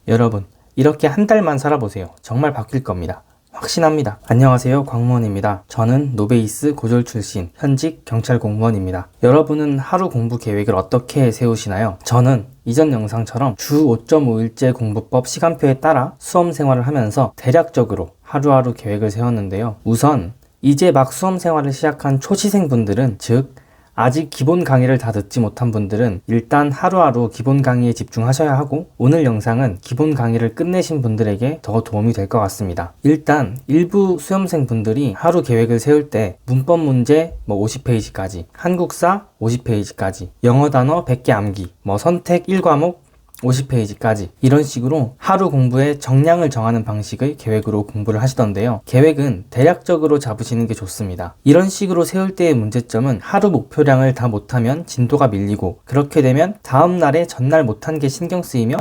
여러분, 이렇게 한 달만 살아보세요. 정말 바뀔 겁니다. 확신합니다. 안녕하세요, 광무원입니다. 저는 노베이스 고졸 출신 현직 경찰 공무원입니다. 여러분은 하루 공부 계획을 어떻게 세우시나요? 저는 이전 영상처럼 주 5.5일제 공부법 시간표에 따라 수험 생활을 하면서 대략적으로 하루하루 계획을 세웠는데요. 우선 이제 막 수험 생활을 시작한 초시생분들은, 즉 아직 기본 강의를 다 듣지 못한 분들은 일단 하루하루 기본 강의에 집중하셔야 하고, 오늘 영상은 기본 강의를 끝내신 분들에게 더 도움이 될 것 같습니다. 일단 일부 수험생 분들이 하루 계획을 세울 때 문법 문제 50페이지까지, 한국사 50페이지까지, 영어 단어 100개 암기, 선택 1과목 50페이지까지 이런 식으로 하루 공부의 정량을 정하는 방식의 계획으로 공부를 하시던데요. 계획은 대략적으로 잡으시는 게 좋습니다. 이런 식으로 세울 때의 문제점은 하루 목표량을 다 못하면 진도가 밀리고, 그렇게 되면 다음날에 전날 못한 게 신경 쓰이며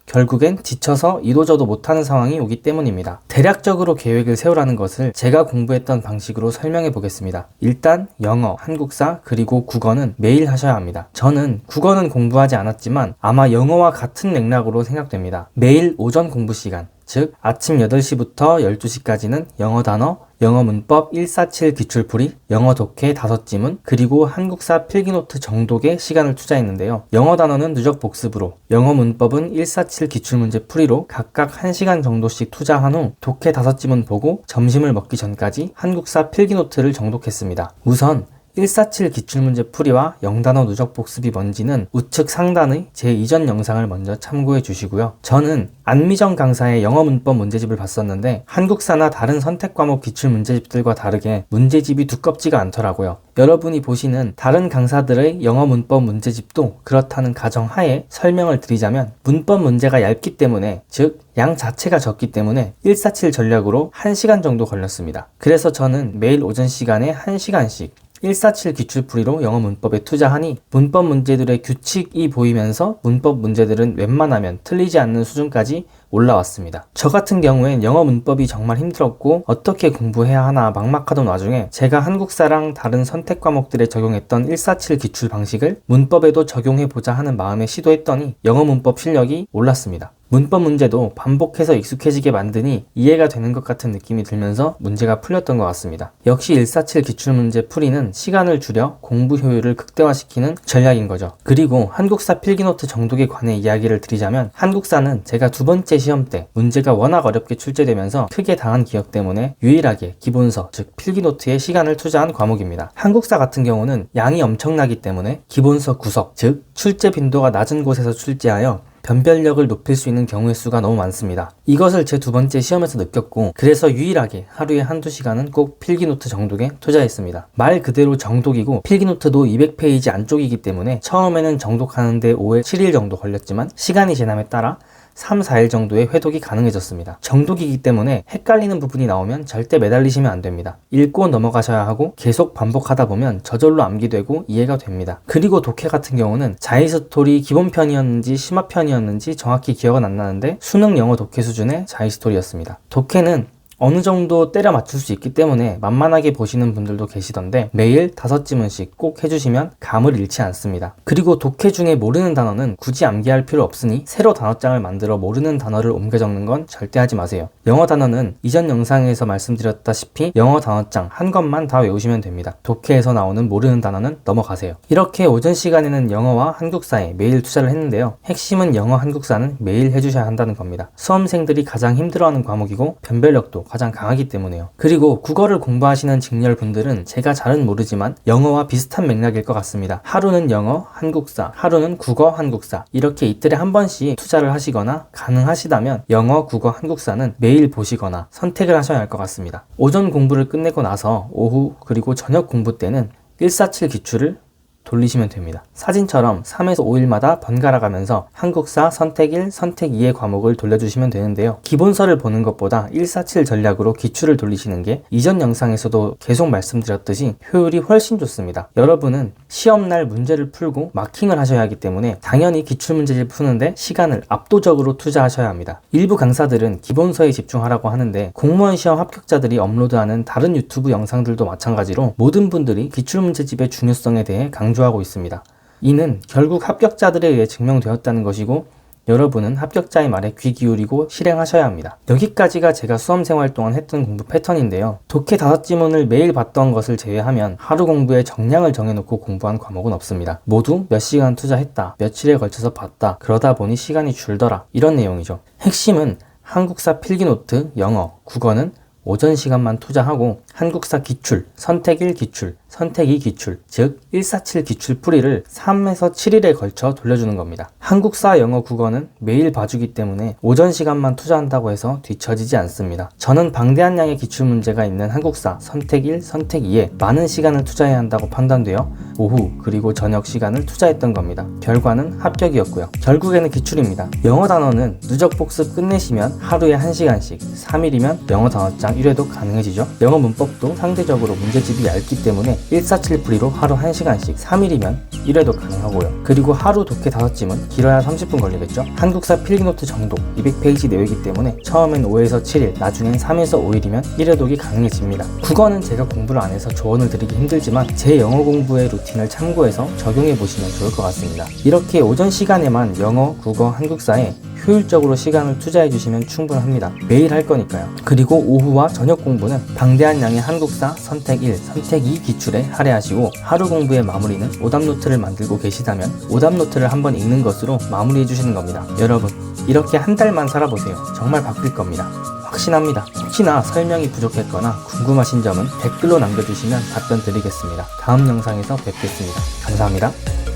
결국엔 지쳐서 이도저도 못하는 상황이 오기 때문입니다. 대략적으로 계획을 세우라는 것을 제가 공부했던 방식으로 설명해 보겠습니다. 일단 영어, 한국사, 그리고 국어는 매일 하셔야 합니다. 저는 국어는 공부하지 않았지만 아마 영어와 같은 맥락으로 생각됩니다. 매일 오전 공부 시간, 즉 아침 8시부터 12시까지는 영어 단어, 영어 문법 147 기출풀이, 영어 독해 5지문, 그리고 한국사 필기노트 정독에 시간을 투자했는데요. 영어 단어는 누적 복습으로, 영어 문법은 147 기출문제 풀이로 각각 1시간 정도씩 투자한 후 독해 5지문 보고 점심을 먹기 전까지 한국사 필기노트를 정독했습니다. 우선 147 기출문제 풀이와 영단어 누적 복습이 뭔지는 우측 상단의 제 이전 영상을 먼저 참고해 주시고요. 저는 안미정 강사의 영어 문법 문제집을 봤었는데 한국사나 다른 선택 과목 기출 문제집들과 다르게 문제집이 두껍지가 않더라고요. 여러분이 보시는 다른 강사들의 영어 문법 문제집도 그렇다는 가정하에 설명을 드리자면, 문법 문제가 얇기 때문에, 즉 양 자체가 적기 때문에 147 전략으로 1시간 정도 걸렸습니다. 그래서 저는 매일 오전 시간에 1시간씩 147 기출풀이로 영어 문법에 투자하니 문법 문제들의 규칙이 보이면서 문법 문제들은 웬만하면 틀리지 않는 수준까지 올라왔습니다. 저 같은 경우엔 영어 문법이 정말 힘들었고 어떻게 공부해야 하나 막막하던 와중에 제가 한국사랑 다른 선택 과목들에 적용했던 147 기출 방식을 문법에도 적용해보자 하는 마음에 시도했더니 영어 문법 실력이 올랐습니다. 문법 문제도 반복해서 익숙해지게 만드니 이해가 되는 것 같은 느낌이 들면서 문제가 풀렸던 것 같습니다. 역시 147 기출문제 풀이는 시간을 줄여 공부 효율을 극대화시키는 전략인 거죠. 그리고 한국사 필기노트 정독에 관해 이야기를 드리자면, 한국사는 제가 두 번째 시험 때 문제가 워낙 어렵게 출제되면서 크게 당한 기억 때문에 유일하게 기본서, 즉 필기노트에 시간을 투자한 과목입니다. 한국사 같은 경우는 양이 엄청나기 때문에 기본서 구석, 즉 출제 빈도가 낮은 곳에서 출제하여 변별력을 높일 수 있는 경우의 수가 너무 많습니다. 이것을 제 두 번째 시험에서 느꼈고, 그래서 유일하게 하루에 한두 시간은 꼭 필기노트 정독에 투자했습니다. 말 그대로 정독이고 필기노트도 200페이지 안쪽이기 때문에 처음에는 정독하는데 5일, 7일 정도 걸렸지만 시간이 지남에 따라 3, 4일 정도의 회독이 가능해졌습니다. 정독이기 때문에 헷갈리는 부분이 나오면 절대 매달리시면 안 됩니다. 읽고 넘어가셔야 하고 계속 반복하다 보면 저절로 암기되고 이해가 됩니다. 그리고 독해 같은 경우는 자이스토리 기본편이었는지 심화편이었는지 정확히 기억은 안 나는데 수능 영어 독해 수준의 자이스토리였습니다. 독해는 어느 정도 때려 맞출 수 있기 때문에 만만하게 보시는 분들도 계시던데 매일 5지문씩 꼭 해주시면 감을 잃지 않습니다. 그리고 독해 중에 모르는 단어는 굳이 암기할 필요 없으니 새로 단어장을 만들어 모르는 단어를 옮겨 적는 건 절대 하지 마세요. 영어 단어는 이전 영상에서 말씀드렸다시피 영어 단어장 한 것만 다 외우시면 됩니다. 독해에서 나오는 모르는 단어는 넘어가세요. 이렇게 오전 시간에는 영어와 한국사에 매일 투자를 했는데요. 핵심은 영어, 한국사는 매일 해주셔야 한다는 겁니다. 수험생들이 가장 힘들어하는 과목이고 변별력도 가장 강하기 때문에요. 그리고 국어를 공부하시는 직렬분들은 제가 잘은 모르지만 영어와 비슷한 맥락일 것 같습니다. 하루는 영어, 한국사, 하루는 국어, 한국사, 이렇게 이틀에 한 번씩 투자를 하시거나 가능하시다면 영어, 국어, 한국사는 매일 보시거나 선택을 하셔야 할 것 같습니다. 오전 공부를 끝내고 나서 오후 그리고 저녁 공부 때는 147 기출을 돌리시면 됩니다. 사진처럼 3에서 5일마다 번갈아 가면서 한국사 선택 1, 선택 2의 과목을 돌려주시면 되는데요. 기본서를 보는 것보다 147 전략으로 기출을 돌리시는 게 이전 영상에서도 계속 말씀드렸듯이 효율이 훨씬 좋습니다. 여러분은 시험날 문제를 풀고 마킹을 하셔야 하기 때문에 당연히 기출문제를 푸는데 시간을 압도적으로 투자하셔야 합니다. 일부 강사들은 기본서에 집중하라고 하는데 공무원 시험 합격자들이 업로드하는 다른 유튜브 영상들도 마찬가지로 모든 분들이 기출문제집의 중요성에 대해 강조하고 있습니다. 이는 결국 합격자들에 의해 증명되었다는 것이고, 여러분은 합격자의 말에 귀 기울이고 실행하셔야 합니다. 여기까지가 제가 수험생활 동안 했던 공부 패턴인데요. 독해 5지문을 매일 봤던 것을 제외하면 하루 공부에 정량을 정해놓고 공부한 과목은 없습니다. 모두 몇 시간 투자했다, 며칠에 걸쳐서 봤다, 그러다 보니 시간이 줄더라, 이런 내용이죠. 핵심은 한국사 필기노트, 영어, 국어는 오전 시간만 투자하고 한국사 기출, 선택 1 기출, 선택 2 기출, 즉 147 기출 풀이를 3에서 7일에 걸쳐 돌려주는 겁니다. 한국사, 영어, 국어는 매일 봐주기 때문에 오전 시간만 투자한다고 해서 뒤처지지 않습니다. 저는 방대한 양의 기출 문제가 있는 한국사, 선택 1, 선택 2에 많은 시간을 투자해야 한다고 판단되어 오후 그리고 저녁 시간을 투자했던 겁니다. 결과는 합격이었고요. 결국에는 기출입니다. 영어 단어는 누적 복습 끝내시면 하루에 1시간씩, 3일이면 영어 단어장 1회도 가능해지죠. 영어 문법도 상대적으로 문제집이 얇기 때문에 147 풀이로 하루 1시간씩, 3일이면 1회도 가능하고요. 그리고 하루 독해 5지문, 길어야 30분 걸리겠죠. 한국사 필기노트 정독 200페이지 내외이기 때문에 처음엔 5에서 7일, 나중엔 3에서 5일이면 1회독이 가능해집니다. 국어는 제가 공부를 안 해서 조언을 드리기 힘들지만 제 영어 공부의 루틴을 참고해서 적용해 보시면 좋을 것 같습니다. 이렇게 오전 시간에만 영어, 국어, 한국사에 효율적으로 시간을 투자해 주시면 충분합니다. 매일 할 거니까요. 그리고 오후와 저녁 공부는 방대한 양의 한국사, 선택 1, 선택 2 기출에 할애하시고 하루 공부의 마무리는 오답 노트를 만들고 계시다면 오답 노트를 한번 읽는 것으로 마무리해 주시는 겁니다. 여러분, 이렇게 한 달만 살아보세요. 정말 바뀔 겁니다. 확신합니다. 혹시나 설명이 부족했거나 궁금하신 점은 댓글로 남겨주시면 답변 드리겠습니다. 다음 영상에서 뵙겠습니다. 감사합니다.